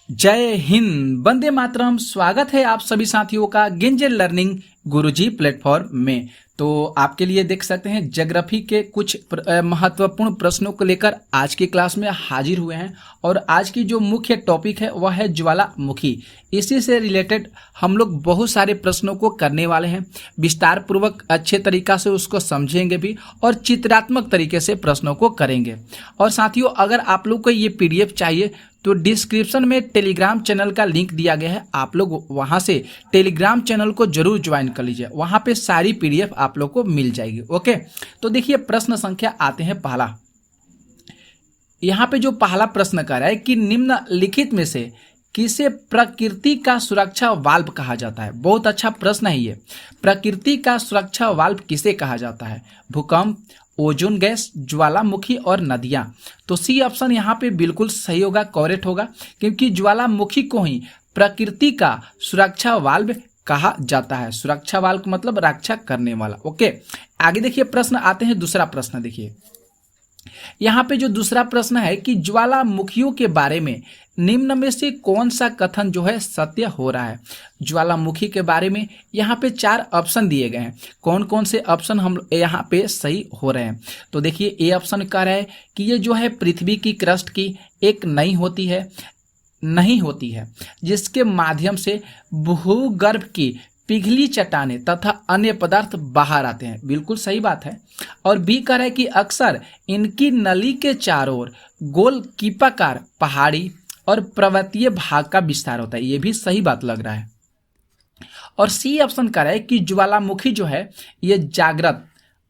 जय हिंद, वंदे मातरम। स्वागत है आप सभी साथियों का गेंजल लर्निंग गुरुजी प्लेटफॉर्म में। तो आपके लिए देख सकते हैं ज्योग्राफी के कुछ महत्वपूर्ण प्रश्नों को लेकर आज की क्लास में हाजिर हुए हैं। और आज की जो मुख्य टॉपिक है वह है ज्वालामुखी। इसी से रिलेटेड हम लोग बहुत सारे प्रश्नों को करने वाले हैं। विस्तार पूर्वक अच्छे तरीका से उसको समझेंगे भी और चित्रात्मक तरीके से प्रश्नों को करेंगे। और साथियों, अगर आप लोग को ये पीडीएफ चाहिए तो डिस्क्रिप्शन में टेलीग्राम चैनल का लिंक दिया गया है, आप लोग वहां से टेलीग्राम चैनल को जरूर ज्वाइन कर लीजिए। वहां पे सारी पीडीएफ आप लोग को मिल जाएगी। ओके, तो देखिए प्रश्न संख्या आते हैं पहला। यहाँ पे जो पहला प्रश्न कर रहा है कि निम्नलिखित में से किसे प्रकृति का सुरक्षा वाल्व कहा जाता है। बहुत अच्छा प्रश्न है ये। प्रकृति का सुरक्षा वाल्व किसे कहा जाता है? भूकंप, ओजोन गैस, ज्वालामुखी और नदियां। तो सी ऑप्शन यहाँ पे बिल्कुल सही होगा, करेक्ट होगा, क्योंकि ज्वालामुखी को ही प्रकृति का सुरक्षा वाल्व कहा जाता है। सुरक्षा वाल्व मतलब रक्षा करने वाला। ओके, आगे देखिए प्रश्न आते हैं दूसरा प्रश्न। देखिए यहाँ पे जो दूसरा प्रश्न है कि ज्वालामुखियों के बारे में निम्न में से कौन सा कथन जो है सत्य हो रहा है। ज्वालामुखी के बारे में यहाँ पे 4 ऑप्शन दिए गए हैं। कौन कौन से ऑप्शन हम यहाँ पे सही हो रहे हैं? तो देखिए ए ऑप्शन कह रहा है कि ये जो है पृथ्वी की क्रस्ट की एक नहीं होती है जिसके माध्यम से भूगर्भ की पिघली चट्टानें तथा अन्य पदार्थ बाहर आते हैं। बिल्कुल सही बात है। और बी कह रहा है कि अक्सर इनकी नली के चारों ओर गोल कीपाकार पहाड़ी और पर्वतीय भाग का विस्तार होता है। ये भी सही बात लग रहा है। और सी ऑप्शन कह रहा है कि ज्वालामुखी जो है ये जागृत,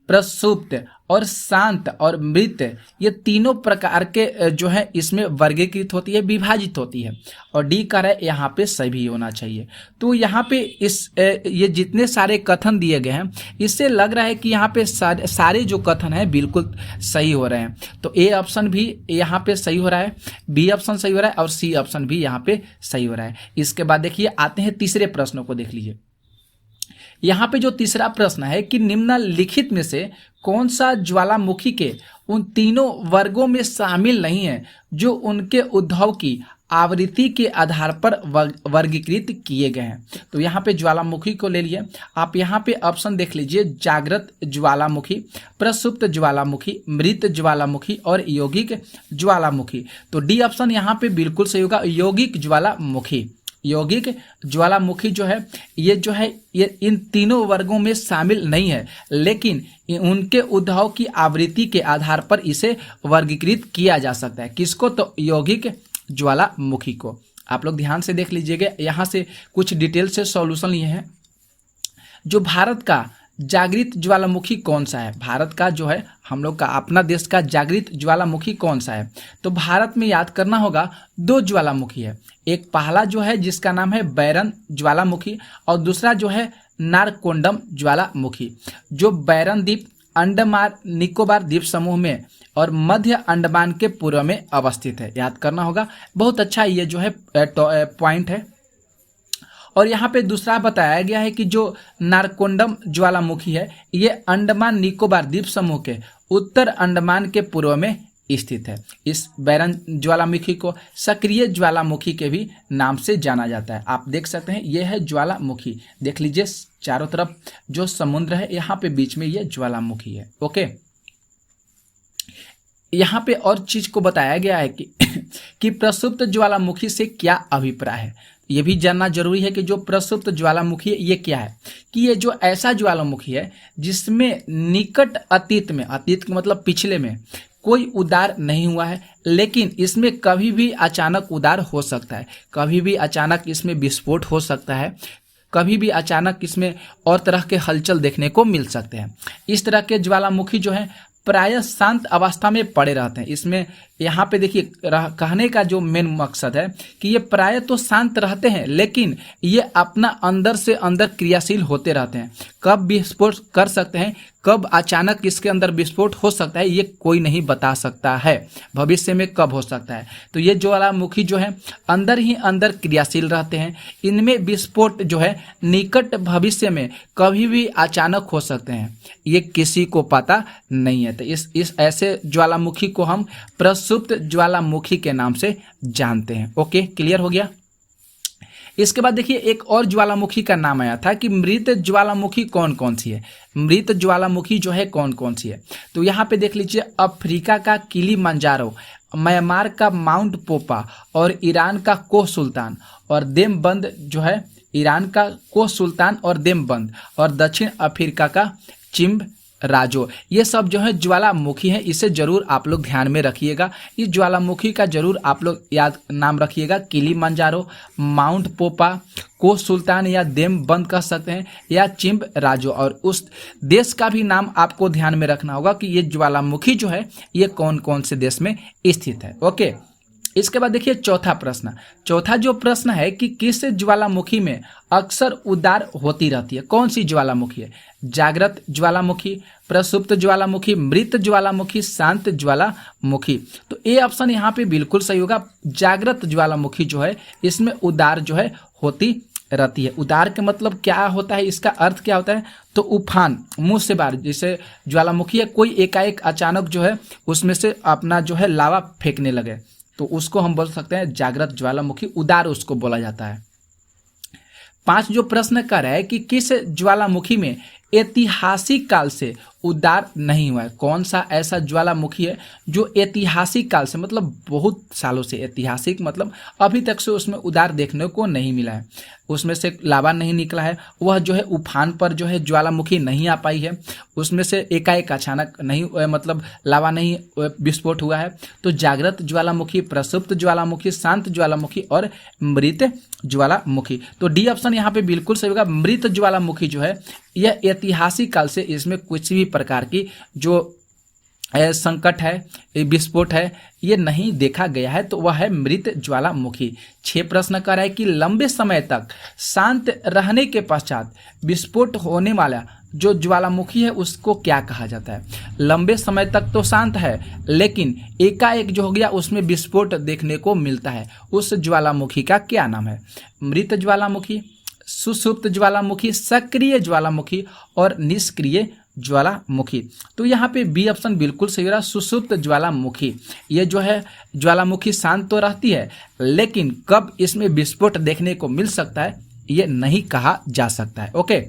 प्रसुप्त और शांत और मृत, ये तीनों प्रकार के जो है इसमें वर्गीकृत होती है, विभाजित होती है। और डी कह रहा है यहाँ पे सभी होना चाहिए। तो यहाँ पे ये जितने सारे कथन दिए गए हैं इससे लग रहा है कि यहाँ पे सारे जो कथन है बिल्कुल सही हो रहे हैं। तो ए ऑप्शन भी यहाँ पे सही हो रहा है, बी ऑप्शन सही हो रहा है और सी ऑप्शन भी यहाँ पे सही हो रहा है। इसके बाद देखिए आते हैं तीसरे प्रश्नों को देख लीजिए। यहाँ पे जो तीसरा प्रश्न है कि निम्नलिखित में से कौन सा ज्वालामुखी के उन तीनों वर्गों में शामिल नहीं है जो उनके उद्भव की आवृत्ति के आधार पर वर्गीकृत किए गए हैं। तो यहाँ पे ज्वालामुखी को ले लिए आप। यहाँ पे ऑप्शन देख लीजिए, जागृत ज्वालामुखी, प्रसुप्त ज्वालामुखी, मृत ज्वालामुखी और यौगिक ज्वालामुखी। तो डी ऑप्शन यहाँ पे बिल्कुल सही होगा, यौगिक ज्वालामुखी। यौगिक ज्वालामुखी जो है ये इन तीनों वर्गों में शामिल नहीं है, लेकिन उनके उद्भव की आवृत्ति के आधार पर इसे वर्गीकृत किया जा सकता है। किसको? तो यौगिक ज्वालामुखी को। आप लोग ध्यान से देख लीजिएगा, यहाँ से कुछ डिटेल से सॉल्यूशन लिए हैं। जो भारत का जागृत ज्वालामुखी कौन सा है? भारत का जो है हम लोग का अपना देश का जागृत ज्वालामुखी कौन सा है? तो भारत में याद करना होगा 2 ज्वालामुखी है। एक पहला जो है जिसका नाम है बैरन ज्वालामुखी और दूसरा जो है नारकोंडम ज्वालामुखी। जो बैरन द्वीप अंडमान निकोबार द्वीप समूह में और मध्य अंडमान के पूर्व में अवस्थित है। याद करना होगा, बहुत अच्छा ये जो है पॉइंट है। और यहाँ पे दूसरा बताया गया है कि जो नारकोंडम ज्वालामुखी है ये अंडमान निकोबार द्वीप समूह के उत्तर अंडमान के पूर्व में स्थित है। इस बैरन ज्वालामुखी को सक्रिय ज्वालामुखी के भी नाम से जाना जाता है। आप देख सकते हैं ये है ज्वालामुखी। देख लीजिए चारों तरफ जो समुद्र है, यहाँ पे बीच में ये ज्वालामुखी है। ओके, यहाँ पे और चीज को बताया गया है कि प्रसुप्त ज्वालामुखी से क्या अभिप्राय है। ये भी जानना जरूरी है कि जो प्रसुप्त ज्वालामुखी है ये क्या है। कि ये जो ऐसा ज्वालामुखी है जिसमें निकट अतीत में, अतीत का मतलब पिछले में, कोई उदार नहीं हुआ है, लेकिन इसमें कभी भी अचानक उदार हो सकता है, कभी भी अचानक इसमें विस्फोट हो सकता है, कभी भी अचानक इसमें और तरह के हलचल देखने को मिल सकते हैं। इस तरह के ज्वालामुखी जो है प्रायः शांत अवस्था में पड़े रहते हैं। इसमें यहाँ पे देखिए कहने का जो मेन मकसद है कि ये प्रायः तो शांत रहते हैं, लेकिन ये अपना अंदर से अंदर क्रियाशील होते रहते हैं। कब विस्फोट कर सकते हैं, कब अचानक इसके अंदर विस्फोट हो सकता है, ये कोई नहीं बता सकता है भविष्य में कब हो सकता है। तो ये ज्वालामुखी जो है अंदर ही अंदर क्रियाशील रहते हैं। इनमें विस्फोट जो है निकट भविष्य में कभी भी अचानक हो सकते हैं, ये किसी को पता नहीं है। तो इस ऐसे ज्वालामुखी को हम प्रसुप्त प्रसुप्त ज्वालामुखी के नाम से जानते हैं। ओके, क्लियर हो गया। इसके बाद देखिए एक और ज्वालामुखी का नाम आया था कि मृत ज्वालामुखी कौन कौन सी है। मृत ज्वालामुखी जो है कौन कौन सी है, तो यहाँ पे देख लीजिए, अफ्रीका का किलीमंजारो, म्यांमार का माउंट पोपा और ईरान का कोह सुल्तान और देमबंद जो है, ईरान का कोह सुल्तान और देमबंद, और दक्षिण अफ्रीका का चिम्ब राजो, ये सब जो है ज्वालामुखी है। इसे जरूर आप लोग ध्यान में रखिएगा। इस ज्वालामुखी का जरूर आप लोग याद नाम रखिएगा, किलीमंजारो, माउंट पोपा, कोह सुल्तान या देमबंद कह सकते हैं, या चिम्ब राजो। और उस देश का भी नाम आपको ध्यान में रखना होगा कि ये ज्वालामुखी जो है ये कौन कौन से देश में स्थित है। ओके, इसके बाद देखिए चौथा प्रश्न। चौथा जो प्रश्न है कि किस ज्वालामुखी में अक्सर उदार होती रहती है, कौन सी ज्वालामुखी है। जागृत ज्वालामुखी, प्रसुप्त ज्वालामुखी, मृत ज्वालामुखी, शांत ज्वालामुखी। तो ए ऑप्शन यहाँ पे बिल्कुल सही होगा। जागृत ज्वालामुखी जो है इसमें उदार जो है होती रहती है। उदार के मतलब क्या होता है, इसका अर्थ क्या होता है, तो उफान, मुंह से बाहर, जैसे ज्वालामुखी है कोई एकाएक अचानक जो है उसमें से अपना जो है लावा फेंकने लगे, तो उसको हम बोल सकते हैं जागृत ज्वालामुखी, उदार उसको बोला जाता है। 5 जो प्रश्न कर रहा है कि किस ज्वालामुखी में ऐतिहासिक काल से उदार नहीं हुआ है, कौन सा ऐसा ज्वालामुखी है जो ऐतिहासिक काल से, मतलब बहुत सालों से, ऐतिहासिक मतलब अभी तक से उसमें उदार देखने को नहीं मिला है, उसमें से लावा नहीं निकला है, वह जो है उफान पर जो है ज्वालामुखी नहीं आ पाई है, उसमें से एकाएक अचानक नहीं मतलब लावा नहीं विस्फोट हुआ है। तो जागृत ज्वालामुखी, प्रसुप्त ज्वालामुखी, शांत ज्वालामुखी और मृत ज्वालामुखी। तो डी ऑप्शन यहाँ पे बिल्कुल सही होगा। मृत ज्वालामुखी जो है यह ऐतिहासिक काल से इसमें कुछ भी प्रकार की जो संकट है, विस्फोट है, ये नहीं देखा गया है, तो वह है मृत ज्वालामुखी। 6 प्रश्न कर रहा है कि लंबे समय तक शांत रहने के पश्चात विस्फोट होने वाला जो ज्वालामुखी है उसको क्या कहा जाता है। लंबे समय तक तो शांत है लेकिन एकाएक जो हो गया उसमें विस्फोट देखने को मिलता है, उस ज्वालामुखी का क्या नाम है। मृत ज्वालामुखी, सुषुप्त ज्वालामुखी, सक्रिय ज्वालामुखी और निष्क्रिय ज्वालामुखी। तो यहाँ पे बी ऑप्शन बिल्कुल सही रहा, सुषुप्त ज्वालामुखी। ये जो है ज्वालामुखी शांत तो रहती है लेकिन कब इसमें विस्फोट देखने को मिल सकता है ये नहीं कहा जा सकता है। ओके,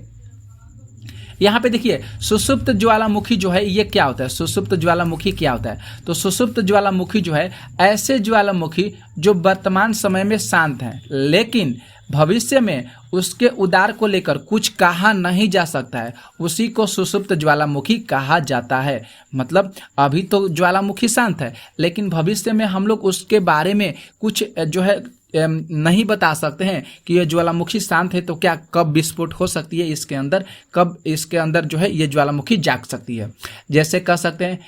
यहाँ पे देखिए सुषुप्त ज्वालामुखी जो है ये क्या होता है, सुषुप्त ज्वालामुखी क्या होता है। तो सुषुप्त ज्वालामुखी जो है ऐसे ज्वालामुखी जो वर्तमान समय में शांत हैं लेकिन भविष्य में उसके उदार को लेकर कुछ कहा नहीं जा सकता है, उसी को सुषुप्त ज्वालामुखी कहा जाता है। मतलब अभी तो ज्वालामुखी शांत है लेकिन भविष्य में हम लोग उसके बारे में कुछ जो है नहीं बता सकते हैं कि ये ज्वालामुखी शांत है तो क्या कब विस्फोट हो सकती है इसके अंदर, कब इसके अंदर जो है ये ज्वालामुखी जाग सकती है। जैसे कह सकते हैं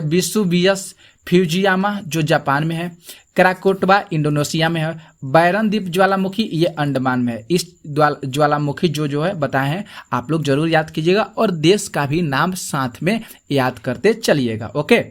वेसुवियस फ्यूजियामा जो जापान में है, कराकोटबा इंडोनेशिया में है, बैरन द्वीप ज्वालामुखी ये अंडमान में है। इस ज्वालामुखी जो है बताए हैं आप लोग जरूर याद कीजिएगा और देश का भी नाम साथ में याद करते चलिएगा। ओके,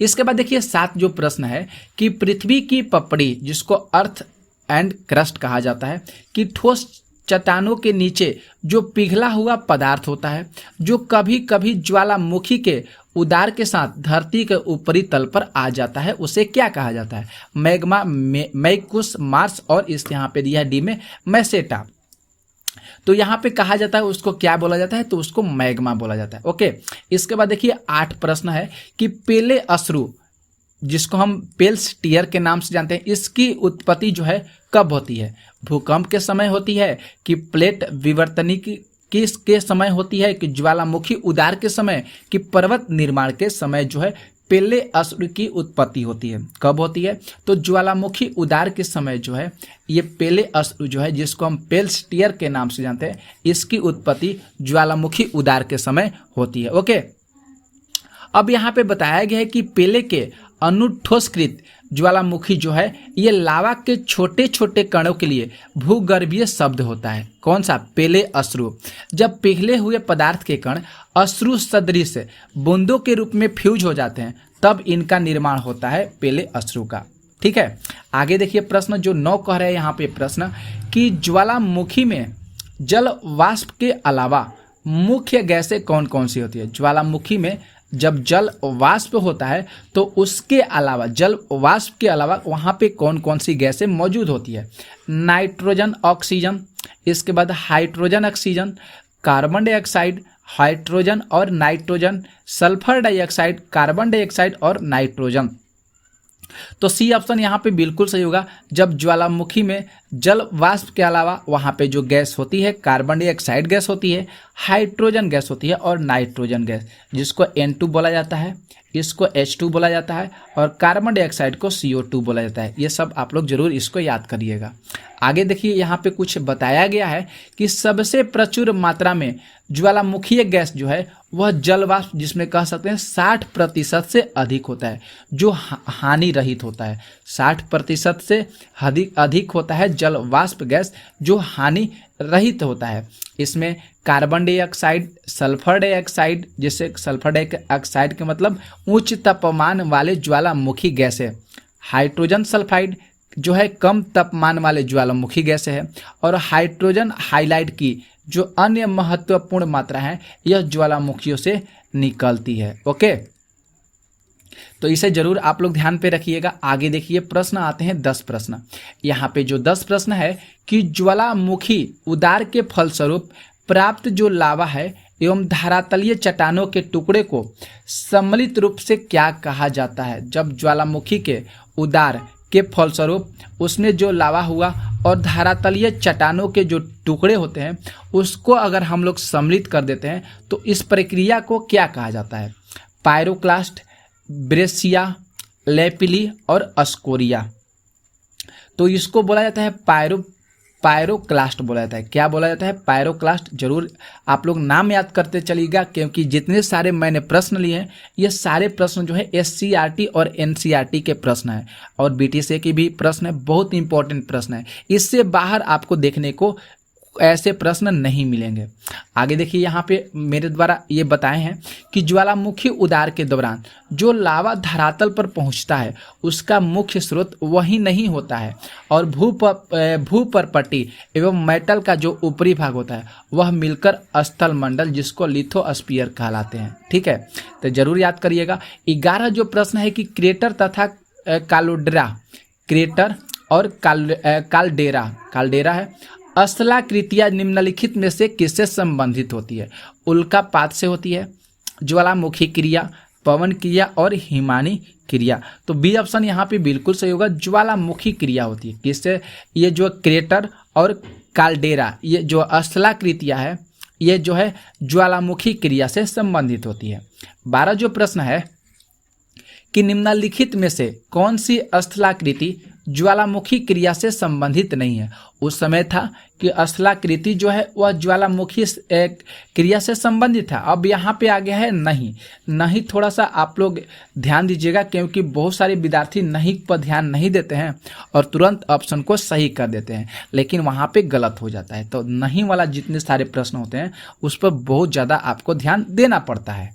इसके बाद देखिए 7 जो प्रश्न है कि पृथ्वी की पपड़ी जिसको अर्थ एंड क्रस्ट कहा जाता है कि ठोस चट्टानों के नीचे जो पिघला हुआ पदार्थ होता है जो कभी कभी ज्वालामुखी के उदार के साथ धरती के ऊपरी तल पर आ जाता है उसे क्या कहा जाता है। मैग्मा, मैकुस, मार्स और इस यहाँ पे दिया है डी में मैसेटा। तो यहाँ पे कहा जाता है उसको क्या बोला जाता है, तो उसको मैग्मा बोला जाता है। ओके, इसके बाद देखिए 8 प्रश्न है कि पेले अश्रु जिसको हम पेल्स टीयर के नाम से जानते हैं इसकी उत्पत्ति जो है कब होती है। भूकंप के समय होती है कि प्लेट विवर्तनी के समय होती है कि ज्वालामुखी उदार के समय कि पर्वत निर्माण के समय जो है पेले अश्रु की उत्पत्ति होती है। कब होती है, तो ज्वालामुखी उदार के समय जो है ये पेले अश्रु जो है जिसको हम पेल्स टीयर के नाम से जानते हैं इसकी उत्पत्ति ज्वालामुखी उदार के समय होती है। ओके, अब यहाँ पे बताया गया है कि पेले के अनुठोसकृत ज्वालामुखी जो है ये लावा के छोटे छोटे कणों के लिए भूगर्भीय शब्द होता है। कौन सा, पेले अश्रु। जब पिघले हुए पदार्थ के कण अश्रु सदृश बूंदों के रूप में फ्यूज हो जाते हैं तब इनका निर्माण होता है पेले अश्रु का। ठीक है, आगे देखिए प्रश्न जो 9 कह रहे हैं यहाँ पे प्रश्न कि ज्वालामुखी में जल वाष्प के अलावा मुख्य गैसें कौन कौन सी होती है। ज्वालामुखी में जब जल वाष्प होता है तो उसके अलावा, जल वाष्प के अलावा वहाँ पे कौन कौन सी गैसें मौजूद होती है? नाइट्रोजन ऑक्सीजन, इसके बाद hydrogen oxygen, carbon dioxide, hydrogen और nitrogen, sulphur dioxide, carbon dioxide और नाइट्रोजन। तो सी ऑप्शन यहाँ पे बिल्कुल सही होगा। जब ज्वालामुखी में जल वाष्प के अलावा वहाँ पे जो गैस होती है, कार्बन डाइऑक्साइड गैस होती है, हाइड्रोजन गैस होती है और नाइट्रोजन गैस, जिसको N2 बोला जाता है, इसको H2 बोला जाता है और कार्बन डाइऑक्साइड को CO2 बोला जाता है। ये सब आप लोग जरूर इसको याद करिएगा। आगे देखिए, यहाँ पे कुछ बताया गया है कि सबसे प्रचुर मात्रा में ज्वालामुखीय गैस जो है वह जल वाष्प, जिसमें कह सकते हैं 60% से अधिक होता है, जो हानि रहित होता है। 60% से अधिक होता है जल वाष्प गैस, जो हानि रहित होता है। इसमें कार्बन डाइऑक्साइड, सल्फर डाइऑक्साइड, जिससे सल्फर डाइऑक्साइड के मतलब उच्च तापमान वाले ज्वालामुखी गैस है, हाइड्रोजन सल्फाइड जो है कम तापमान वाले ज्वालामुखी गैस है, और हाइड्रोजन हाइलाइड की जो अन्य महत्वपूर्ण मात्रा है यह ज्वालामुखियों से निकलती है। ओके, तो इसे जरूर आप लोग ध्यान पे रखिएगा। आगे देखिए, प्रश्न आते हैं 10 प्रश्न। यहाँ पे जो 10 प्रश्न है कि ज्वालामुखी उदार के फलस्वरूप प्राप्त जो लावा है एवं धरातलीय चट्टानों के टुकड़े को सम्मिलित रूप से क्या कहा जाता है? जब ज्वालामुखी के उदार के फलस्वरूप उसमें जो लावा हुआ और धरातलीय चट्टानों के जो टुकड़े होते हैं उसको अगर हम लोग सम्मिलित कर देते हैं तो इस प्रक्रिया को क्या कहा जाता है? पायरोक्लास्ट, ब्रेसिया, लेपिली और अस्कोरिया। तो इसको बोला जाता है पायरोक्लास्ट बोला जाता है। क्या बोला जाता है? पायरोक्लास्ट। जरूर आप लोग नाम याद करते चलिएगा, क्योंकि जितने सारे मैंने प्रश्न लिए हैं ये सारे प्रश्न जो है SCRT और NCRT के प्रश्न हैं, और BTC के भी प्रश्न है, बहुत इंपॉर्टेंट प्रश्न है। इससे बाहर आपको देखने को ऐसे प्रश्न नहीं मिलेंगे। आगे देखिए, यहाँ पे मेरे द्वारा ये बताए हैं कि ज्वालामुखी उदार के दौरान जो लावा धरातल पर पहुँचता है उसका मुख्य स्रोत वही नहीं होता है, और भूपरपट्टी एवं मेटल का जो ऊपरी भाग होता है वह मिलकर स्थल मंडल, जिसको लिथोस्फीयर कहलाते हैं। ठीक है, तो जरूर याद करिएगा। 11 जो प्रश्न है कि क्रेटर तथा कालोड्रा, क्रेटर और काल्डेरा है, स्थलाकृतियाँ निम्नलिखित में से किससे संबंधित होती है? उल्कापात से होती है, ज्वालामुखी क्रिया, पवन क्रिया और हिमानी क्रिया। तो बी ऑप्शन यहाँ पे बिल्कुल सही होगा, ज्वालामुखी क्रिया होती है। किससे? ये जो क्रेटर और काल्डेरा, ये जो स्थलाकृतियाँ है ये जो है ज्वालामुखी क्रिया से संबंधित होती है। 12 जो प्रश्न है कि निम्नलिखित में से कौन सी स्थलाकृति ज्वालामुखी क्रिया से संबंधित नहीं है? उस समय था कि स्थलाकृति जो है वह ज्वालामुखी क्रिया से संबंधित है। अब यहाँ पे आ गया है नहीं। थोड़ा सा आप लोग ध्यान दीजिएगा, क्योंकि बहुत सारे विद्यार्थी नहीं पर ध्यान नहीं देते हैं और तुरंत ऑप्शन को सही कर देते हैं, लेकिन वहाँ पे गलत हो जाता है। तो नहीं वाला जितने सारे प्रश्न होते हैं उस पर बहुत ज़्यादा आपको ध्यान देना पड़ता है।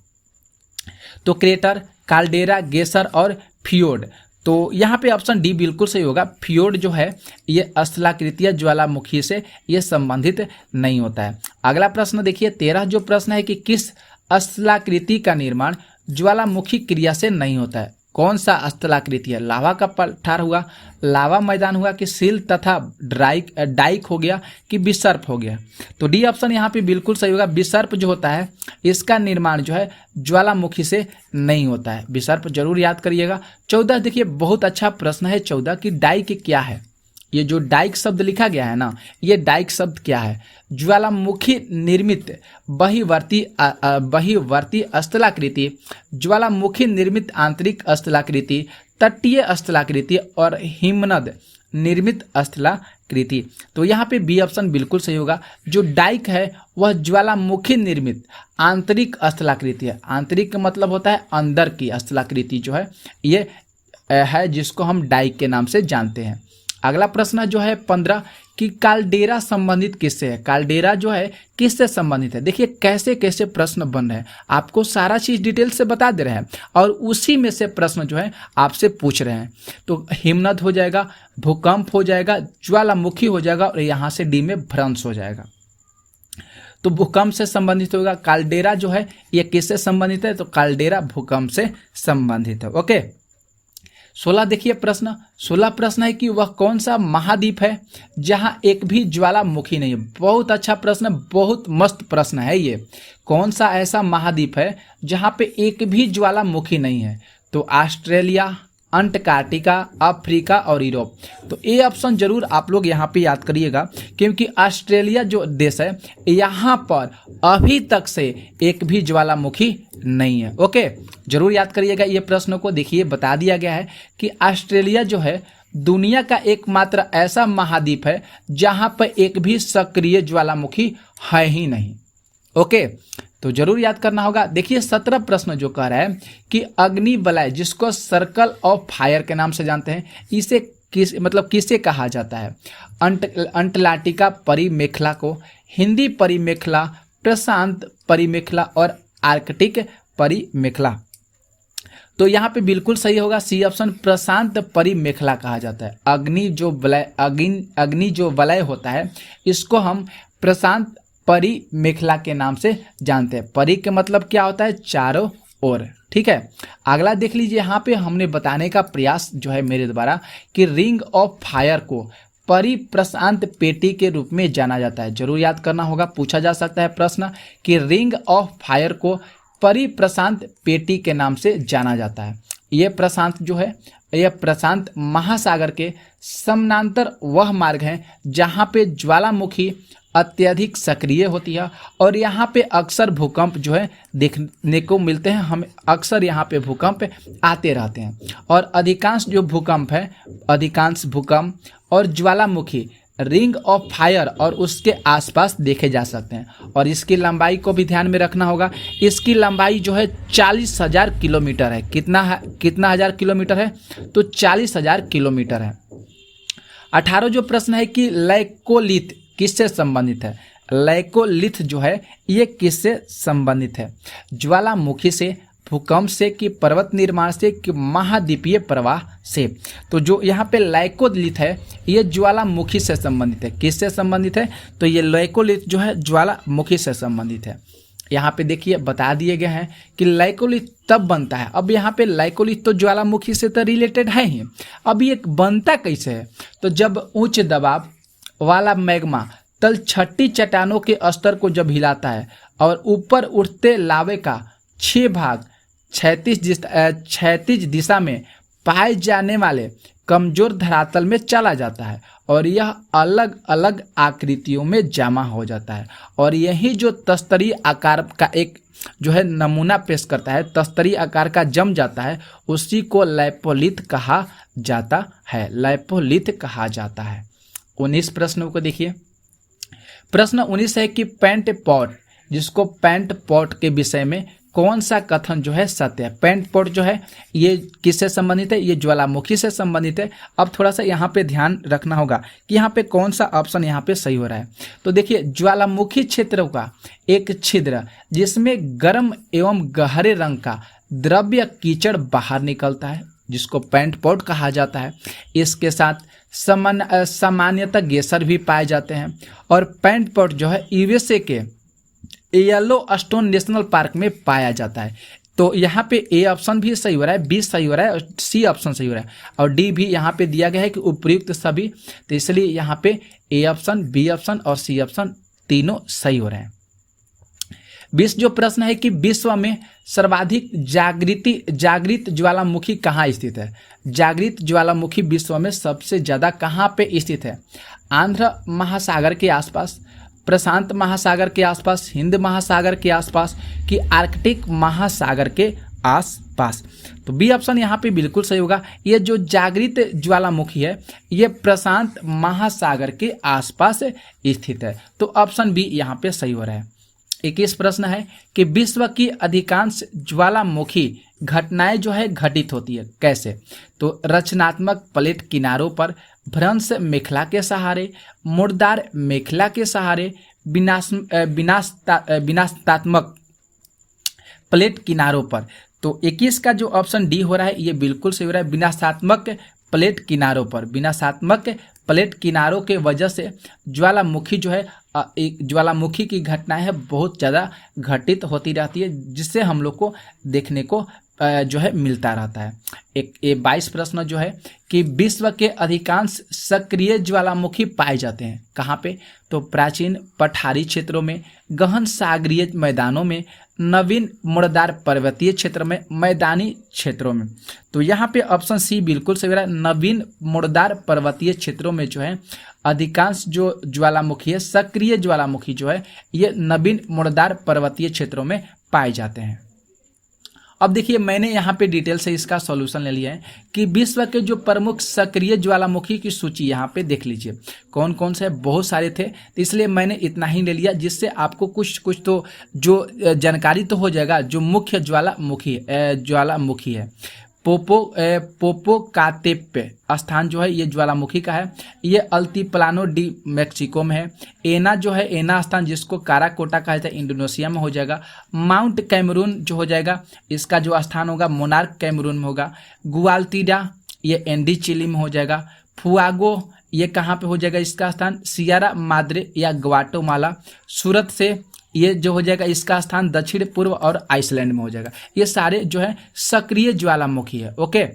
तो क्रेटर, काल्डेरा, गेसर और फियोर्ड, तो यहाँ पे ऑप्शन डी बिल्कुल सही होगा। फियोर्ड जो है ये स्थलाकृतियाँ ज्वालामुखी से ये संबंधित नहीं होता है। अगला प्रश्न देखिए, 13 जो प्रश्न है कि किस स्थलाकृति का निर्माण ज्वालामुखी क्रिया से नहीं होता है? कौन सा स्थलाकृति है? लावा का पठार हुआ, लावा मैदान हुआ, कि सील तथा डाइक हो गया, कि विसर्प हो गया? तो डी ऑप्शन यहाँ पे बिल्कुल सही होगा। विसर्प जो होता है इसका निर्माण जो है ज्वालामुखी से नहीं होता है। विसर्प जरूर याद करिएगा। 14 देखिए, बहुत अच्छा प्रश्न है 14 कि डाइक क्या है? ये जो डाइक शब्द लिखा गया है ना, ये डाइक शब्द क्या है? ज्वालामुखी निर्मित बहिर्वर्ती स्थलाकृति, ज्वालामुखी निर्मित आंतरिक स्थलाकृति, तटीय स्थलाकृति और हिमनद निर्मित स्थलाकृति। तो यहाँ पे बी ऑप्शन बिल्कुल सही होगा। जो डाइक है वह ज्वालामुखी निर्मित आंतरिक स्थलाकृति है। आंतरिक का मतलब होता है अंदर की स्थलाकृति जो है ये है, जिसको हम डाइक के नाम से जानते हैं। अगला प्रश्न जो है 15 कि काल्डेरा संबंधित किससे है? काल्डेरा जो है किससे संबंधित है? देखिए कैसे कैसे प्रश्न बन रहे हैं, आपको सारा चीज डिटेल से बता दे रहे हैं और उसी में से प्रश्न जो है आपसे पूछ रहे हैं। तो हिमनद हो जाएगा, भूकंप हो जाएगा, ज्वालामुखी हो जाएगा और यहाँ से डी में भ्रंश हो जाएगा। तो भूकंप से संबंधित होगा। काल्डेरा जो है ये किससे संबंधित है, तो काल्डेरा भूकंप से संबंधित है। ओके, 16 देखिए प्रश्न। 16 प्रश्न है कि वह कौन सा महाद्वीप है जहां एक भी ज्वालामुखी नहीं है। बहुत अच्छा प्रश्न, बहुत मस्त प्रश्न है ये। कौन सा ऐसा महाद्वीप है जहां पे एक भी ज्वालामुखी नहीं है, तो ऑस्ट्रेलिया, अंटार्कटिका, अफ्रीका और यूरोप। तो ये ऑप्शन जरूर आप लोग यहाँ पे याद करिएगा, क्योंकि ऑस्ट्रेलिया जो देश है यहाँ पर अभी तक से एक भी ज्वालामुखी नहीं है। ओके, जरूर याद करिएगा ये प्रश्नों को। देखिए बता दिया गया है कि ऑस्ट्रेलिया जो है दुनिया का एकमात्र ऐसा महाद्वीप है जहाँ पर एक भी सक्रिय ज्वालामुखी है ही नहीं। ओके, तो जरूर याद करना होगा। देखिए 17 प्रश्न जो कह रहा है कि अग्नि वलय, जिसको सर्कल ऑफ फायर के नाम से जानते हैं, इसे किसे कहा जाता है। अंटार्कटिका परिमेखला को, हिंदी परिमेखला, प्रशांत परिमेखला और आर्कटिक परिमेखला। तो यहाँ पे बिल्कुल सही होगा सी ऑप्शन, प्रशांत परिमेखला कहा जाता है। अग्नि जो वलय होता है इसको हम प्रशांत परिमेखला के नाम से जानते हैं। परि के मतलब क्या होता है, चारों ओर। ठीक है, अगला देख लीजिए। यहाँ पे हमने बताने का प्रयास जो है मेरे द्वारा कि रिंग ऑफ फायर को परिप्रशांत पेटी के रूप में जाना जाता है। जरूर याद करना होगा, पूछा जा सकता है प्रश्न कि रिंग ऑफ फायर को परिप्रशांत पेटी के नाम से जाना जाता है। ये प्रशांत जो है, यह प्रशांत महासागर के समानांतर वह मार्ग है जहाँ पे ज्वालामुखी अत्यधिक सक्रिय होती है और यहाँ पे अक्सर भूकंप जो है देखने को मिलते हैं। हमें अक्सर यहाँ पे भूकंप आते रहते हैं और अधिकांश भूकंप और ज्वालामुखी रिंग ऑफ फायर और उसके आसपास देखे जा सकते हैं। और इसकी लंबाई को भी ध्यान में रखना होगा। इसकी लंबाई जो है 40,000 किलोमीटर है। कितना हजार किलोमीटर है, तो 40,000 किलोमीटर है। 18 जो प्रश्न है कि लैकोलिथ किससे संबंधित है। लैकोलिथ जो है ये किससे संबंधित है, ज्वालामुखी से, भूकंप से, कि पर्वत निर्माण से, कि महाद्वीपीय प्रवाह से। तो जो यहाँ पे लैकोलिथ है ये ज्वालामुखी से संबंधित है। किससे संबंधित है, तो ये लैकोलिथ जो है ज्वालामुखी से संबंधित है। यहाँ पे देखिए बता दिए गए हैं कि लैकोलिथ तब बनता है। अब यहाँ पे लैकोलिथ तो ज्वालामुखी से तो रिलेटेड है ही। अब ये बनता कैसे है, तो जब उच्च दबाव वाला मैग्मा तलछटी चट्टानों के स्तर को जब हिलाता है और ऊपर उठते लावे का 6 भाग क्षैतिज दिशा में पाए जाने वाले कमजोर धरातल में चला जाता है और यह अलग अलग आकृतियों में जमा हो जाता है। और यही जो तस्तरी आकार का एक जो है नमूना पेश करता है, तस्तरी आकार का जम जाता है, उसी को लैपोलिथ कहा जाता है। लैपोलिथ कहा जाता है। 19 प्रश्नों को देखिए। प्रश्न 19 है कि पेंट पॉट, जिसको पेंट पॉट के विषय में कौन सा कथन जो है सत्य है। पेंट पॉट जो है ये किससे संबंधित है, ये ज्वालामुखी से संबंधित है। अब थोड़ा सा यहाँ पे ध्यान रखना होगा कि यहाँ पे कौन सा ऑप्शन यहाँ पे सही हो रहा है। तो देखिए ज्वालामुखी क्षेत्र का एक छिद्र जिसमें गर्म एवं गहरे रंग का द्रव्य कीचड़ बाहर निकलता है, जिसको पेंट पॉट कहा जाता है। इसके साथ सामान्यतः गेसर भी पाए जाते हैं। और पेंट पॉट जो है यूएसए के येलोस्टोन नेशनल पार्क में पाया जाता है। तो यहाँ पे ए ऑप्शन भी सही हो रहा है, बी सही हो रहा है और सी ऑप्शन सही हो रहा है और डी भी यहाँ पे दिया गया है कि उपयुक्त सभी। तो इसलिए यहाँ पे ए ऑप्शन, बी ऑप्शन और सी ऑप्शन तीनों सही हो रहे हैं। 20 जो प्रश्न है कि विश्व में सर्वाधिक जागृत ज्वालामुखी कहाँ स्थित है। जागृत ज्वालामुखी विश्व में सबसे ज्यादा कहाँ पे स्थित है। आंध्र महासागर के आसपास, प्रशांत महासागर के आसपास, हिंद महासागर के आसपास, कि आर्कटिक महासागर के आसपास। तो बी ऑप्शन यहाँ पे बिल्कुल सही होगा। ये जो जागृत ज्वालामुखी है ये प्रशांत महासागर के आसपास स्थित है। तो ऑप्शन बी यहाँ पे सही हो रहा है। 21 प्रश्न है कि विश्व की अधिकांश ज्वालामुखी घटनाएं जो है घटित होती है कैसे। तो रचनात्मक प्लेट किनारों पर, भ्रंश मेखला के सहारे, मुर्दार मेखला के सहारे, विनाशात्मक प्लेट किनारों पर। तो 21 का जो ऑप्शन डी हो रहा है ये बिल्कुल सही हो रहा है। विनाशात्मक प्लेट किनारों पर, विनाशात्मक प्लेट किनारों के वजह से ज्वालामुखी जो है एक ज्वालामुखी की घटनाएं है बहुत ज़्यादा घटित होती रहती है, जिससे हम लोग को देखने को जो है मिलता रहता है। एक ये 22 प्रश्न जो है कि विश्व के अधिकांश सक्रिय ज्वालामुखी पाए जाते हैं कहाँ पे? तो प्राचीन पठारी क्षेत्रों में, गहन सागरीय मैदानों में, नवीन मुड़दार पर्वतीय क्षेत्र में, मैदानी क्षेत्रों में। तो यहाँ पे ऑप्शन सी बिल्कुल सही हो रहा है। नवीन मुड़दार पर्वतीय क्षेत्रों में जो है अधिकांश जो ज्वालामुखी है, सक्रिय ज्वालामुखी जो है, ये नवीन मुड़दार पर्वतीय क्षेत्रों में पाए जाते हैं। अब देखिए मैंने यहाँ पे डिटेल से इसका सॉल्यूशन ले लिया है कि विश्व के जो प्रमुख सक्रिय ज्वालामुखी की सूची यहाँ पे देख लीजिए कौन कौन से, बहुत सारे थे, तो इसलिए मैंने इतना ही ले लिया, जिससे आपको कुछ तो जो जानकारी तो हो जाएगा। जो मुख्य ज्वालामुखी है पोपोकातेप्पे स्थान जो है ये ज्वालामुखी का है, ये अल्टीप्लानो डी मैक्सिको में है। एना जो है, एना स्थान जिसको काराकोटा कहा जाता है, इंडोनेशिया में हो जाएगा। माउंट कैमरून जो हो जाएगा, इसका जो स्थान होगा मोनार्क कैमरून में होगा। गुआल्टीडा ये एंडी चिली में हो जाएगा। फुआगो ये कहाँ पे हो जाएगा इसका स्थान? सियरा माद्रे या ग्वाटेमाला। सूरत से ये जो हो जाएगा इसका स्थान दक्षिण पूर्व और आइसलैंड में हो जाएगा। ये सारे जो है सक्रिय ज्वालामुखी है। ओके,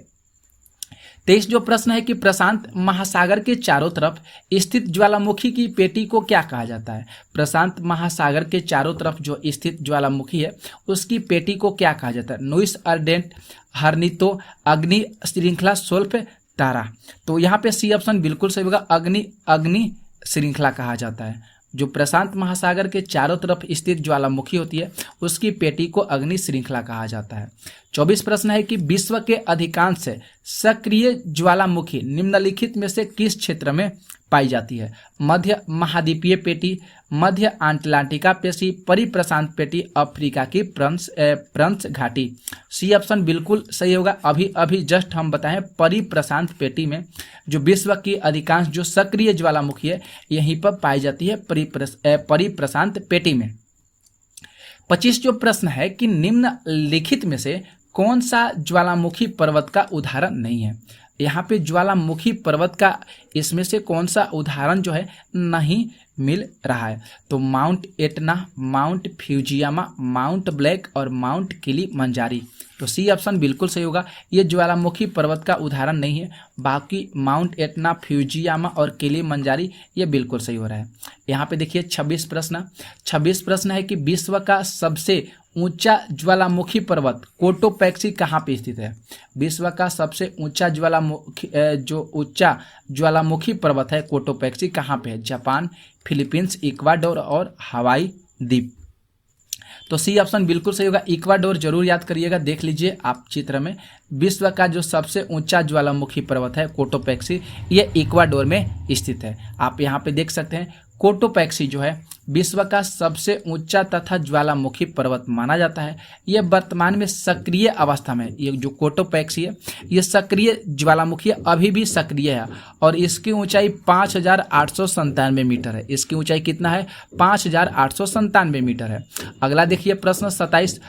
23 जो प्रश्न है कि प्रशांत महासागर के चारों तरफ स्थित ज्वालामुखी की पेटी को क्या कहा जाता है? प्रशांत महासागर के चारों तरफ जो स्थित ज्वालामुखी है उसकी पेटी को क्या कहा जाता है? नोइस अर्डेंट, हर्नितो, अग्नि श्रृंखला, सोल्फ, तारा। तो यहाँ पे सी ऑप्शन बिल्कुल सही होगा, अग्नि श्रृंखला कहा जाता है। जो प्रशांत महासागर के चारों तरफ स्थित ज्वालामुखी होती है उसकी पेटी को अग्नि श्रृंखला कहा जाता है। 24 प्रश्न है कि विश्व के अधिकांश सक्रिय ज्वालामुखी निम्नलिखित में से किस क्षेत्र में पाई जाती है? मध्य महाद्वीपीय पेटी, मध्य अटलांटिका पेटी, परिप्रशांत पेटी, अफ्रीका की प्रंस घाटी। सी ऑप्शन बिल्कुल सही होगा। अभी जस्ट हम बताएं परिप्रशांत पेटी में जो विश्व की अधिकांश जो सक्रिय ज्वालामुखी है यहीं पर पाई जाती है, परिप्रशांत पेटी में। 25 जो प्रश्न है कि निम्नलिखित में से कौन सा ज्वालामुखी पर्वत का उदाहरण नहीं है? यहाँ पे ज्वालामुखी पर्वत का इसमें से कौन सा उदाहरण जो है नहीं मिल रहा है? तो mount Etna, mount Fujiyama, mount black और माउंट किलिमंजारो। तो सी ऑप्शन बिल्कुल सही होगा। ये ज्वालामुखी पर्वत का उदाहरण नहीं है, बाकी माउंट एटना, फ्यूजियामा और किलिमंजारो ये बिल्कुल सही हो रहा है। यहाँ पे देखिए 26 प्रश्न है कि विश्व का सबसे ऊंचा ज्वालामुखी पर्वत कोटोपैक्सी कहाँ पे स्थित है? विश्व का सबसे ऊंचा ज्वालामुखी पर्वत है कोटोपैक्सी कहाँ पे है? जापान, फिलीपींस, इक्वाडोर और हवाई द्वीप। तो सी ऑप्शन बिल्कुल सही होगा। इक्वाडोर जरूर याद करिएगा, देख लीजिए आप चित्र में। विश्व का जो सबसे ऊंचा ज्वालामुखी पर्वत है कोटोपैक्सी, ये इक्वाडोर में स्थित है। आप यहाँ पे देख सकते हैं कोटोपैक्सी जो है विश्व का सबसे ऊंचा तथा ज्वालामुखी पर्वत माना जाता है। यह वर्तमान में सक्रिय अवस्था में, ये जो कोटोपैक्सी है ये सक्रिय ज्वालामुखी अभी भी सक्रिय है और इसकी ऊंचाई 5,897 मीटर है। इसकी ऊंचाई कितना है? 5,897 मीटर है। अगला देखिए प्रश्न 27,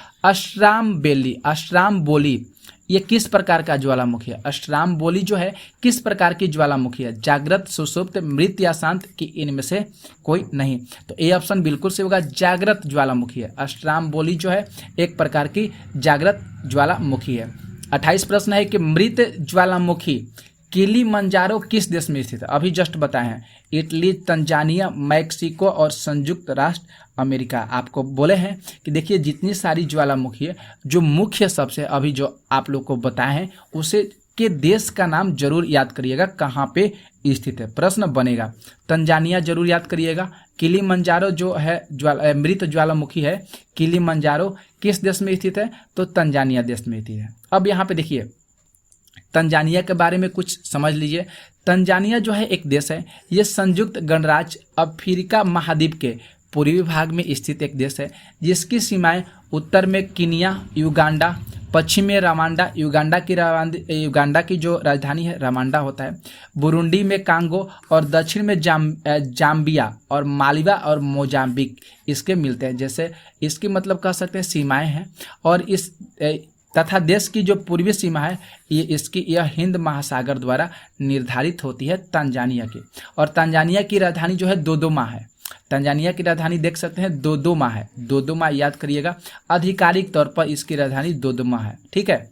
अस्ट्राम्बोली ये किस प्रकार का ज्वालामुखी है? अस्ट्राम्बोली जो है किस प्रकार की ज्वालामुखी है? जागृत, सुषुप्त, मृत या शांत की इनमें से कोई नहीं। तो ए ऑप्शन बिल्कुल से होगा, जागृत ज्वालामुखी है। अस्ट्राम्बोली जो है एक प्रकार की जागृत ज्वालामुखी है। 28 प्रश्न है कि मृत ज्वालामुखी किलिमंजारो किस देश में स्थित है? अभी जस्ट बताए हैं, इटली, तंजानिया, मैक्सिको और संयुक्त राष्ट्र अमेरिका। आपको बोले हैं कि देखिए जितनी सारी ज्वालामुखी है जो मुख्य सबसे अभी जो आप लोग को बताए हैं उसे के देश का नाम जरूर याद करिएगा कहाँ पे स्थित है, प्रश्न बनेगा। तंजानिया जरूर याद करिएगा। किलिमंजारो जो है मृत ज्वालामुखी है, किलिमंजारो किस देश में स्थित है? तो तंजानिया देश में स्थित है। अब यहाँ पे देखिए तंजानिया के बारे में कुछ समझ लीजिए। तंजानिया जो है एक देश है, ये संयुक्त गणराज्य अफ्रीका महाद्वीप के पूर्वी भाग में स्थित एक देश है, जिसकी सीमाएं उत्तर में कीनिया, युगांडा, पश्चिम में रवांडा, युगांडा की जो राजधानी है रवांडा होता है, बुरुंडी में कांगो और दक्षिण में जाम्बिया और मालवा और मोजाम्बिक इसके मिलते हैं। जैसे इसकी मतलब कह सकते हैं सीमाएं हैं। और इस तथा देश की जो पूर्वी सीमा है यह हिंद महासागर द्वारा निर्धारित होती है तंजानिया की। और तंजानिया की राजधानी जो है दोदोमा है। तंजानिया की राजधानी देख सकते हैं दोदोमा है, दोदोमा याद करिएगा, आधिकारिक तौर पर इसकी राजधानी दोदोमा है। ठीक है,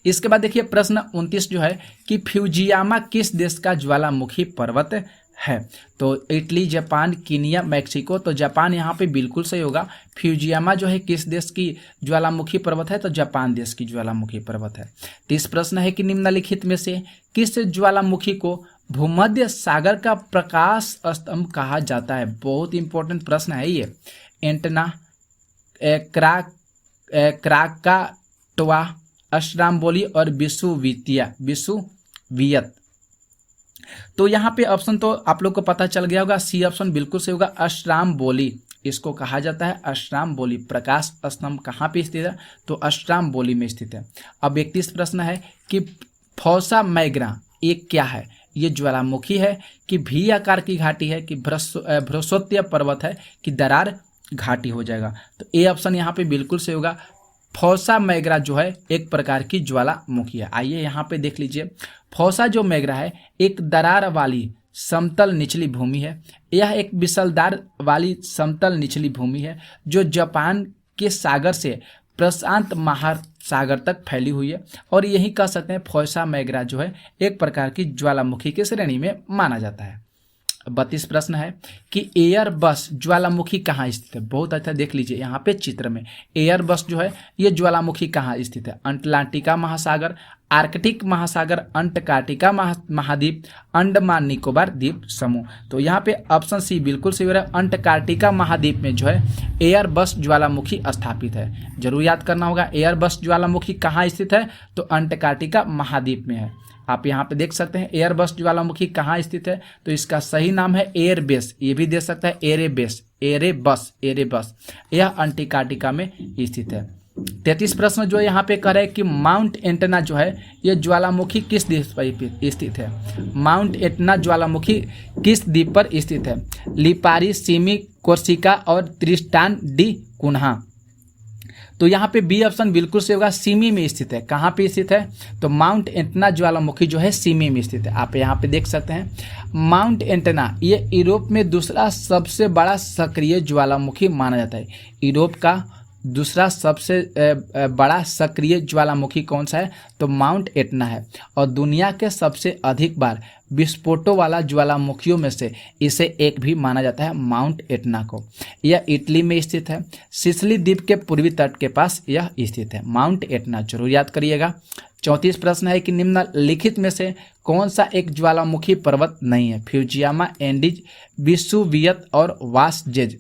इसके बाद देखिए प्रश्न 29 जो है कि फ्यूजियामा किस देश का ज्वालामुखी पर्वत है। तो इटली, जापान, कीनिया, मैक्सिको। तो जापान यहाँ पे बिल्कुल सही होगा। फ्यूजियामा जो है किस देश की ज्वालामुखी पर्वत है, तो जापान देश की ज्वालामुखी पर्वत है। 30 प्रश्न है कि निम्नलिखित में से किस ज्वालामुखी को भूमध्य सागर का प्रकाश स्तंभ कहा जाता है। बहुत इंपॉर्टेंट प्रश्न है ये। एंटना, क्राकाटोआ, अश्राम्बोली और विसुवियत। तो यहाँ पे ऑप्शन तो आप लोग को पता चल गया होगा, सी ऑप्शन बिल्कुल सही होगा, अश्राम्बोली इसको कहा जाता है। अश्राम्बोली प्रकाश स्तंभ कहाँ पे स्थित है, तो अश्राम्बोली में स्थित है। अब 31 प्रश्न है कि फौसा मैग्रा ये क्या है। ये ज्वालामुखी है कि भी आकार की घाटी है कि भ्रस्वतीय पर्वत है कि दरार घाटी हो जाएगा। तो ए ऑप्शन यहाँ पे बिल्कुल सही होगा। फौसा मैग्रा जो है एक प्रकार की ज्वालामुखी है। आइए यहाँ पे देख लीजिए, फौसा जो मैग्रा है एक दरार वाली समतल निचली भूमि है। यह एक विशलदार वाली समतल निचली भूमि है जो जापान के सागर से प्रशांत महासागर तक फैली हुई है, और यही कह सकते हैं फौसा मैग्रा जो है एक प्रकार की ज्वालामुखी के श्रेणी में माना जाता है। 32 प्रश्न है कि एयरबस ज्वालामुखी कहाँ स्थित है। बहुत अच्छा देख लीजिए यहाँ पे चित्र में, एयरबस जो है ये ज्वालामुखी कहाँ स्थित है। अंटार्कटिका महासागर, आर्कटिक महासागर, अंटार्कटिका महाद्वीप, अंडमान निकोबार द्वीप समूह। तो यहाँ पे ऑप्शन सी बिल्कुल सही हो रहा है। अंटार्कटिका महाद्वीप में जो है एयरबस ज्वालामुखी स्थापित है। जरूर याद करना होगा एयरबस ज्वालामुखी कहाँ स्थित है, तो अंटार्कटिका महाद्वीप में है। आप यहाँ पे देख सकते हैं एयरबस ज्वालामुखी कहाँ स्थित है, तो इसका सही नाम है एयरबेस, ये भी दे सकता है एरेबेस, एरेबस। यह अंटार्कटिका में स्थित है। 33 प्रश्न जो यहाँ पे कह रहे हैं कि माउंट एटना जो है ये ज्वालामुखी किस द्वीप पर स्थित है। माउंट एटना ज्वालामुखी किस द्वीप पर स्थित है। लिपारी, सिमी, कोर्सिका और त्रिस्टान डी कुन्हा। तो यहाँ पे बी ऑप्शन बिल्कुल से होगा, सिमी में स्थित है। कहाँ पे स्थित है, तो माउंट एटना ज्वालामुखी जो है सिमी में स्थित है। आप यहाँ पे देख सकते हैं माउंट एटना ये यूरोप में दूसरा सबसे बड़ा सक्रिय ज्वालामुखी माना जाता है। यूरोप का दूसरा सबसे बड़ा सक्रिय ज्वालामुखी कौन सा है, तो माउंट एटना है। और दुनिया के सबसे अधिक बार विस्फोटों वाला ज्वालामुखियों में से इसे एक भी माना जाता है माउंट एटना को। यह इटली में स्थित है, सिसिली द्वीप के पूर्वी तट के पास यह स्थित है। माउंट एटना जरूर याद करिएगा। 34 प्रश्न है कि निम्नलिखित में से कौन सा एक ज्वालामुखी पर्वत नहीं है। फ्यूजियामा, एंडीज, विसुवियत और वासजेज।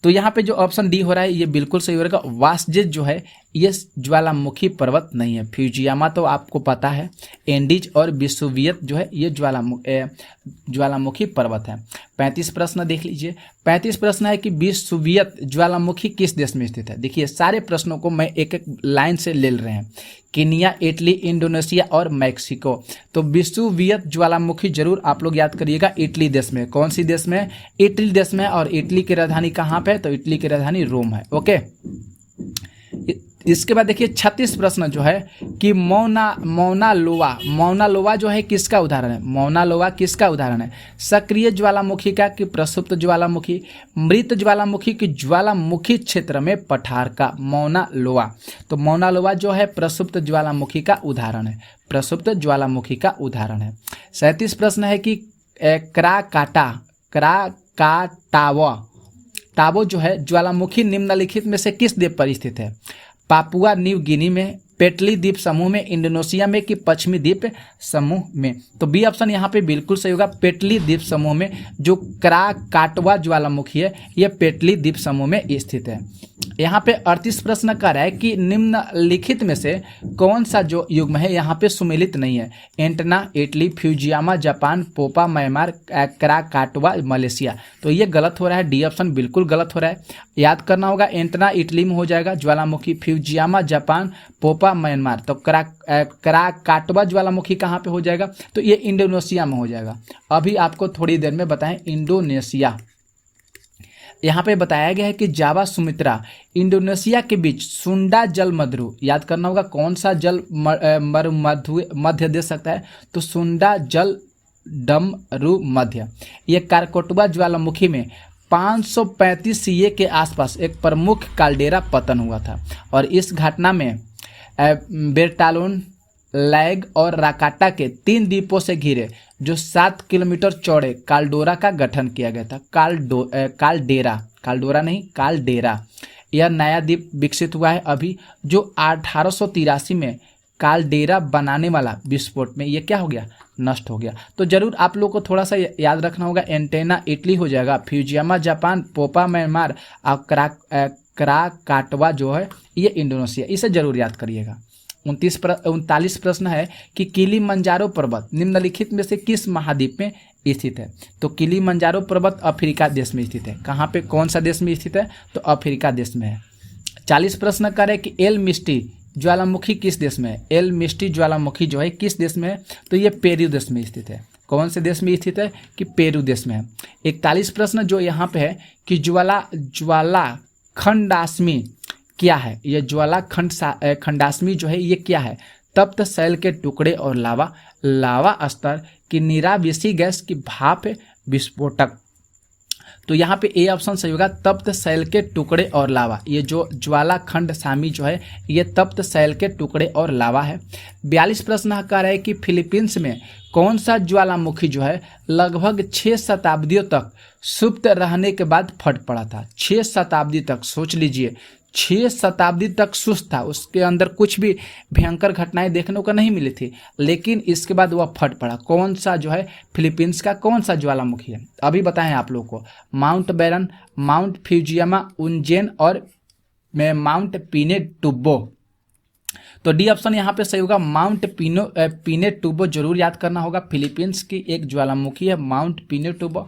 तो यहाँ पे जो ऑप्शन डी हो रहा है ये बिल्कुल सही हो रहेगा। वासजेज जो है ये ज्वालामुखी पर्वत नहीं है। फ्यूजियामा तो आपको पता है, एंडीज और विसुवियत जो है ये ज्वालामुखी पर्वत है। 35 प्रश्न देख लीजिए। 35 प्रश्न है कि विसुवियत ज्वालामुखी किस देश में स्थित है। देखिए सारे प्रश्नों को मैं एक एक लाइन से ले रहे हैं। कीनिया, इटली, इंडोनेशिया और मैक्सिको। तो विसुवियत ज्वालामुखी जरूर आप लोग याद करिएगा इटली देश में। कौन सी देश में, इटली देश में। और इटली की राजधानी कहाँ पे, तो इटली की राजधानी रोम है। ओके, इसके बाद देखिए 36 प्रश्न जो है कि मौना लोवा जो है किसका उदाहरण है। मौना लोवा किसका उदाहरण है। सक्रिय ज्वालामुखी का कि प्रसुप्त ज्वालामुखी, मृत ज्वालामुखी की ज्वालामुखी क्षेत्र में पठार का। मौना लोवा, तो मौना लोवा जो है प्रसुप्त ज्वालामुखी का उदाहरण है, प्रसुप्त ज्वालामुखी का उदाहरण है। 37 प्रश्न है कि टावो जो है ज्वालामुखी निम्नलिखित में से किस द्वीप पर स्थित है। पापुआ न्यू गिनी में, पेटली द्वीप समूह में, इंडोनेशिया में कि पश्चिमी द्वीप समूह में। तो बी ऑप्शन यहाँ पे बिल्कुल सही होगा, पेटली द्वीप समूह में। जो क्राकाटोआ ज्वालामुखी है यह पेटली द्वीप समूह में स्थित है। यहाँ पे 38 प्रश्न कर रहा है कि निम्नलिखित में से कौन सा जो युग्म है यहाँ पे सुमेलित नहीं है। Etna Italy, Fujiyama Japan, Popa Myanmar, Krakatoa Malaysia. तो ये गलत हो रहा है, डी ऑप्शन बिल्कुल गलत हो रहा है। याद करना होगा एंटना इटली में हो जाएगा ज्वालामुखी, फ्यूजियामा जापान, पोपा म्यांमार। तो क्राकाटोआ ज्वालामुखी कहाँ पे हो जाएगा, तो ये इंडोनेशिया में हो जाएगा। अभी आपको थोड़ी देर में बताएं इंडोनेशिया। यहाँ पे बताया गया है कि जावा सुमित्रा इंडोनेशिया के बीच सुंडा जल मध्रु। याद करना होगा कौन सा जल मध्य दे सकता है, तो सुंडा जल डमरू मध्य। ये कारकोटवा ज्वालामुखी में 535 CE के आसपास एक प्रमुख काल्डेरा पतन हुआ था और इस घटना में बेरटालून, लैग और राकाटा के 3 द्वीपों से घिरे जो 7 किलोमीटर चौड़े काल्डोरा का गठन किया गया था। काल्डेरा यह नया द्वीप विकसित हुआ है अभी, जो 1883 में काल्डेरा बनाने वाला विस्फोट में ये क्या हो गया, नष्ट हो गया। तो जरूर आप लोग को थोड़ा सा याद रखना होगा। एंटेना इटली हो जाएगा, फ्यूजियामा जापान, पोपा म्यांमार और क्राकाटवा जो है ये इंडोनेशिया। इसे जरूर याद करिएगा। 39 प्रश्न है कि किलिमंजारो पर्वत निम्नलिखित में से किस महाद्वीप में स्थित है। तो किलिमंजारो पर्वत अफ्रीका देश में स्थित है। कहाँ पे, कौन सा देश में स्थित है, तो अफ्रीका देश में है। 40 प्रश्न करें कि एल मिस्टी ज्वालामुखी किस देश में है। एल मिस्टी ज्वालामुखी जो है किस देश में है, तो ये पेरू देश में स्थित है। कौन से देश में स्थित है, कि पेरू देश में है। 41 प्रश्न जो यहाँ पे है कि ज्वालाखंडास्मी क्या है। ये खंडास्मी जो है ये क्या है, तप्त शैल के टुकड़े और लावा स्तर की निराविषी गैस की भाप विस्फोटक। तो यहाँ पे ए ऑप्शन सही होगा, तप्त शैल के टुकड़े और लावा। ये जो ज्वालाखंड सामी जो है ये तप्त शैल के टुकड़े और लावा है। 42 प्रश्न कह रहे हैं कि फिलीपींस में कौन सा ज्वालामुखी जो है लगभग 6 शताब्दियों तक सुप्त रहने के बाद फट पड़ा था। 6 शताब्दी तक, सोच लीजिए 6 शताब्दी तक सुस्त था, उसके अंदर कुछ भी भयंकर घटनाएं देखने को नहीं मिली थी, लेकिन इसके बाद वह फट पड़ा। कौन सा जो है फिलीपींस का कौन सा ज्वालामुखी है, अभी बताएं आप लोग को। माउंट बैरन, माउंट फ्यूजियामा, उन्जेन और माउंट पिनेटुबो। तो डी ऑप्शन यहाँ पे सही होगा, माउंट पिनेटुबो जरूर याद करना होगा। फिलीपींस की एक ज्वालामुखी है माउंट पिनेटुबो।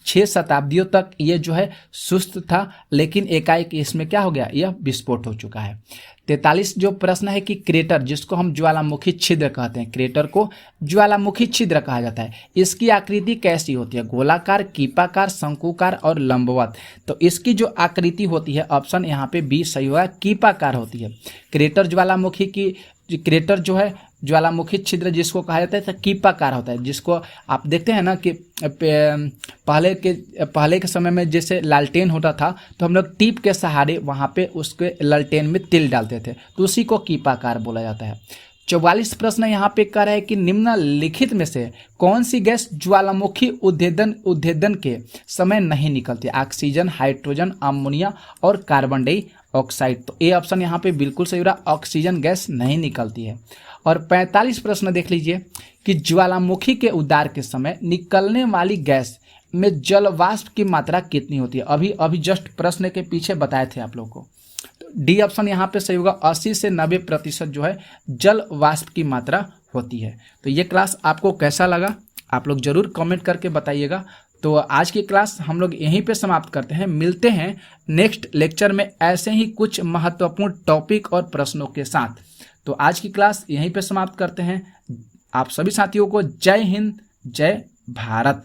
6 शताब्दियों तक ये जो है सुस्त था, लेकिन एकाएक इसमें क्या हो गया, यह विस्फोट हो चुका है। 43 जो प्रश्न है कि क्रेटर जिसको हम ज्वालामुखी छिद्र कहते हैं, क्रेटर को ज्वालामुखी छिद्र कहा जाता है, इसकी आकृति कैसी होती है, गोलाकार, कीपाकार, शंकुकार और लंबवत। तो इसकी जो आकृति होती है ऑप्शन यहाँ पे बी सही होगा, कीपाकार होती है। क्रेटर ज्वालामुखी की क्रेटर जो है ज्वालामुखी छिद्र जिसको कहा जाता है तो कीपाकार होता है, जिसको आप देखते हैं ना कि पहले के समय में जैसे लालटेन होता था तो हम लोग टीप के सहारे वहाँ पे उसके लालटेन में तिल डालते थे, तो उसी को कीपाकार बोला जाता है। 44 प्रश्न यहाँ पे कह रहा है कि निम्नलिखित में से कौन सी गैस ज्वालामुखी उद्भेदन के समय नहीं निकलती। ऑक्सीजन, हाइड्रोजन, अमोनिया और कार्बन डाइऑक्साइड। तो ए ऑप्शन यहाँ पे बिल्कुल सही हो रहा, ऑक्सीजन गैस नहीं निकलती है। और 45 प्रश्न देख लीजिए कि ज्वालामुखी के उद्गार के समय निकलने वाली गैस में जल वाष्प की मात्रा कितनी होती है। अभी जस्ट प्रश्न के पीछे बताए थे आप लोग को। तो डी ऑप्शन यहाँ पे सही होगा, 80 से 90% जो है जल वाष्प की मात्रा होती है। तो ये क्लास आपको कैसा लगा आप लोग जरूर कमेंट करके बताइएगा। तो आज की क्लास हम लोग यहीं पे समाप्त करते हैं, मिलते हैं नेक्स्ट लेक्चर में ऐसे ही कुछ महत्वपूर्ण टॉपिक और प्रश्नों के साथ। तो आज की क्लास यहीं पे समाप्त करते हैं। आप सभी साथियों को जय हिंद, जय भारत।